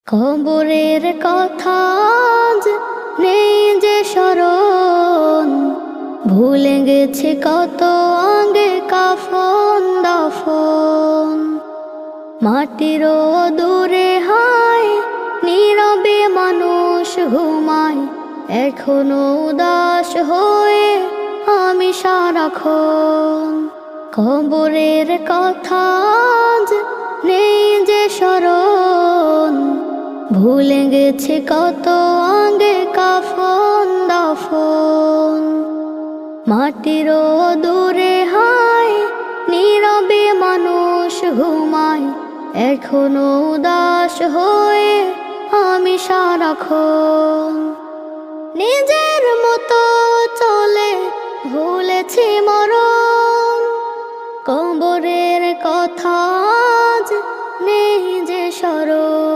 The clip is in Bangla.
কবরের কথা আজ নেই যে স্মরণ, ভুলে গেছে কত আগে কাফন দাফন। মাটিরও দূরে হায় নীরবে মানুষ ঘুমায়, এখনো উদাস হয়ে আমি সারাক্ষণ। কবরের কথা আজ নেই যে স্মরণ, ভুলে গেছে কত আগে কাফন দাফন। মাটিরও দূরে হায় নীরবে মানুষ ঘুমায়, এখনো উদাস হয়ে আমি সারাক্ষণ। নিজের মতো চলে ভুলেছি মরণ, কবরের কথা আজ নেই যে স্মরণ।